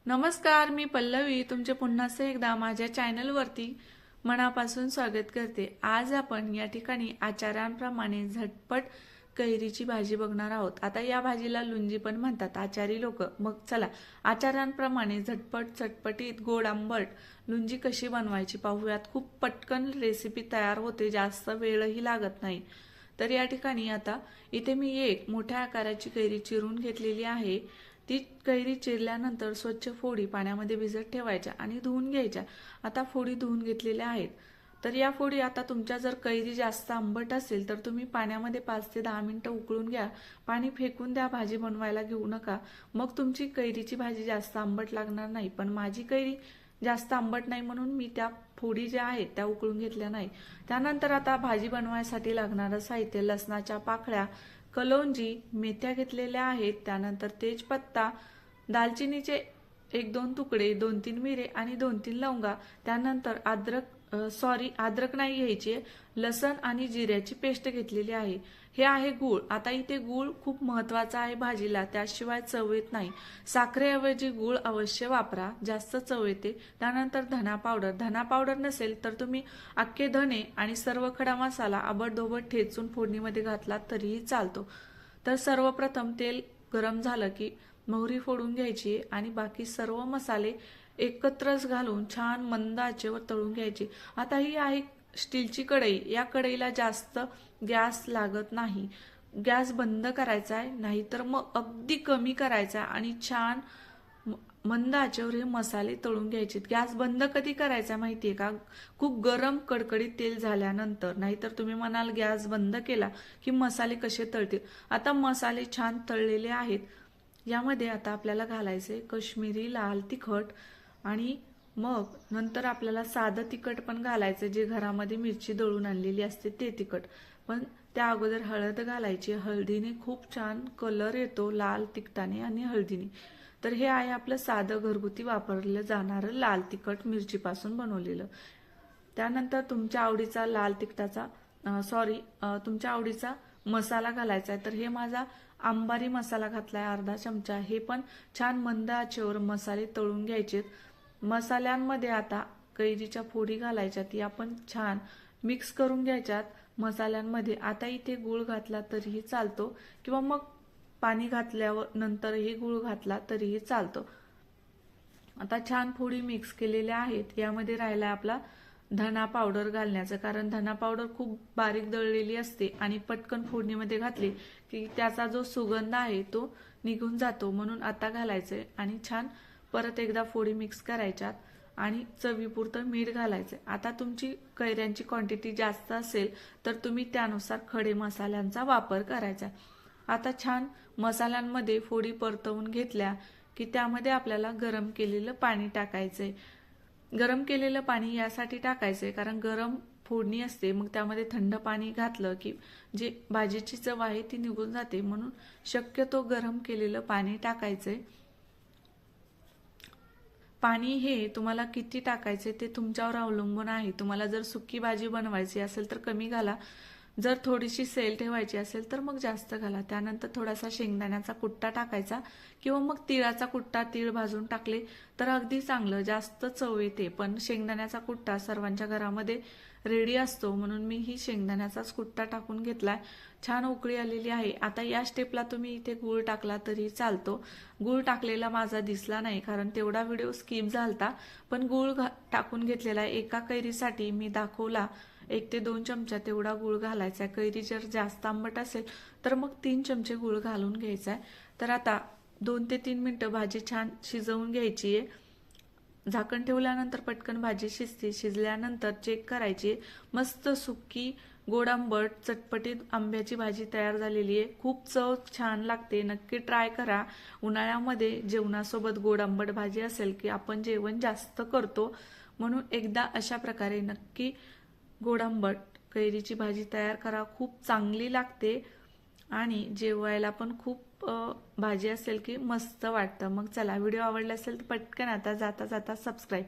नमस्कार, मी पल्लवी तुमचे पुन्हा एकदा माझ्या चॅनलवरती मनापासून स्वागत करते। आज आपण या ठिकाणी आचार्यांप्रमाणे झटपट कैरीची भाजी बघणार आहोत। आता या भाजीला लुंजी पण म्हणतात आचारी लोक। मग चला आचार्यांप्रमाणे झटपट चटपटीत गोड आंबट लुंजी कशी बनवायची पाहूयात। खूप पटकन रेसिपी तयार होते, जास्त वेळही लागत नाही। तर या ठिकाणी आता इथे मी एक मोठ्या आकाराची कैरी चिरून घेतलेली आहे। ती कैरी चिरल्यानंतर स्वच्छ फोडी पाण्यामध्ये भिजत ठेवायच्या आणि धुवून घ्यायच्या। आता फोडी धुवून घेतलेल्या आहेत। तर या फोडी आता तुमच्या जर कैरी जास्त आंबट असेल तर तुम्ही पाण्यामध्ये 5 ते 10 मिनिटं उकळून घ्या। पाणी फेकून द्या, भाजी बनवायला घेऊ नका। मग तुमची कैरीची भाजी जास्त आंबट लागणार नाही। पण माझी कैरी जास्त आंबट नाही म्हणून मी त्या फोडी ज्या आहेत त्या उकळून घेतल्या नाही। त्यानंतर आता भाजी बनवायसाठी लागणारं साहित्य: लसणाच्या पाकळ्या, कलोंजी, मेथ्या घेतलेल्या आहेत, त्यानंतर तेजपत्ता, दालचिनीचे 1-2 तुकडे, 2-3 मिरे आणि 2-3 लवंगा, त्यानंतर अद्रक नाही घ्यायची, लसण आणि जिऱ्याची पेस्ट घेतलेली आहे। हे आहे गूळ। आता इथे गूळ खूप महत्वाचा आहे भाजीला, त्याशिवाय चव येत नाही। साखरेऐवजी गूळ अवश्य वापरा, जास्त चव येते। त्यानंतर धना पावडर नसेल तर तुम्ही अख्खे धने आणि सर्व खडा मसाला आबडधोबड ठेचून फोडणीमध्ये घातला तरीही चालतो। तर सर्वप्रथम तेल गरम झालं की मोहरी फोडून घ्यायची आणि बाकी सर्व मसाले एकत्रच घालून छान मंद आचेवर तळून घ्यायची। आता ही आहे स्टीलची कढई। या कढईला जास्त गॅस लागत नाही। गॅस बंद करायचा आहे, नाहीतर मग अगदी कमी करायचा आणि छान मंद आचेवर हे मसाले तळून घ्यायचे। गॅस बंद कधी करायचा माहितीये का? खूप गरम कडकडीत तेल झाल्यानंतर, नाहीतर तुम्ही म्हणाल गॅस बंद केला की मसाले कसे तळतील। आता मसाले छान तळलेले आहेत। यामध्ये आता आपल्याला घालायचे काश्मीरी लाल तिखट आणि मग नंतर आपल्याला साधं तिखट पण घालायचं, जे घरामध्ये मिरची दळून आणलेली असते ते तिखट। पण त्या अगोदर हळद घालायची। हळदीने खूप छान कलर येतो, लाल तिखटाने आणि हळदीने। तर हे आहे आपलं साधं घरगुती वापरलं जाणारं लाल तिखट मिरचीपासून बनवलेलं। त्यानंतर तुमच्या आवडीचा तुमच्या आवडीचा मसाला घालायचा आहे। तर हे माझा अंबारी मसाला घातलाय अर्धा चमचा। हे पण छान मंद आचेवर मसाले तळून घ्यायचे। मसाल्यांमध्ये आता कैरीच्या फोडी घालायच्या, ती आपण छान मिक्स करून घ्यायच्यात मसाल्यांमध्ये। आता इथे गूळ घातला तरीही चालतो किंवा मग पाणी घातल्यावर नंतरही गूळ घातला तरीही चालतो। आता छान फोडी मिक्स केलेल्या आहेत। यामध्ये राहिला आपला धना पावडर घालण्याचं, कारण धना पावडर खूप बारीक दळलेली असते आणि पटकन फोडणीमध्ये घातली की त्याचा जो सुगंध आहे तो निघून जातो, म्हणून आता घालायचंय। आणि छान परत एकदा फोडी मिक्स करायच्यात आणि चवीपुरतं मीठ घालायचं। आता तुमची कैऱ्यांची क्वांटिटी जास्त असेल तर तुम्ही त्यानुसार खडे मसाल्यांचा वापर करायचा। आता छान मसाल्यांमध्ये फोडी परतवून घेतल्या की त्यामध्ये आपल्याला गरम केलेलं पाणी टाकायचंय। गरम केलेलं पाणी यासाठी टाकायचंय कारण गरम फोडणी असते, मग त्यामध्ये थंड पाणी घातलं की जे भाजीची चव आहे ती निघून जाते, म्हणून शक्यतो गरम केलेलं पाणी टाकायचंय। पाणी हे तुम्हाला किती टाकायचे ते तुमच्यावर अवलंबून आहे। तुम्हाला जर सुकी भाजी बनवायची असेल तर कमी घाला, जर थोडीशी सेल ठेवायची असेल तर मग जास्त घाला। त्यानंतर थोडासा शेंगदाण्याचा कुट्टा टाकायचा किंवा मग तिळाचा कुट्टा, तीळ भाजून टाकले तर अगदी चांगलं, जास्त चव येते। पण शेंगदाण्याचा कुट्टा सर्वांच्या घरामध्ये रेडी असतो, म्हणून मी ही शेंगदाण्याचाच कुट्टा टाकून घेतलाय। छान उकळी आलेली आहे। आता या स्टेपला तुम्ही इथे गूळ टाकला तरी चालतो। गूळ टाकलेला माझा दिसला नाही कारण तेवढा व्हिडिओ स्किप झालता, पण गूळ टाकून घेतलेला आहे। एका कैरीसाठी मी दाखवला 1 ते 2 चमचा तेवढा गूळ घालायचा। कैरी जर जास्त आंबट असेल तर मग 3 चमचे गूळ घालून घ्यायचा आहे। तर आता 2 ते 3 मिनिटं भाजी छान शिजवून घ्यायची आहे। झाकण ठेवल्यानंतर पटकन भाजी शिजते। शिजल्यानंतर चेक करायची। मस्त सुकी गोड आंबट चटपटीत आंब्याची भाजी तयार झालेली आहे। खूप चव छान लागते, नक्की ट्राय करा। उन्हाळ्यामध्ये जेवणासोबत गोड आंबट भाजी असेल की आपण जेवण जास्त करतो, म्हणून एकदा अशा प्रकारे नक्की गोड आंबट कैरीची भाजी तयार करा। खूप चांगली लागते आणि जेवायला पण खूप भाजी असेल की मस्त वाटतं। मग चला, व्हिडिओ आवडला असेल तर पटकन आता जाता जाता सबस्क्राईब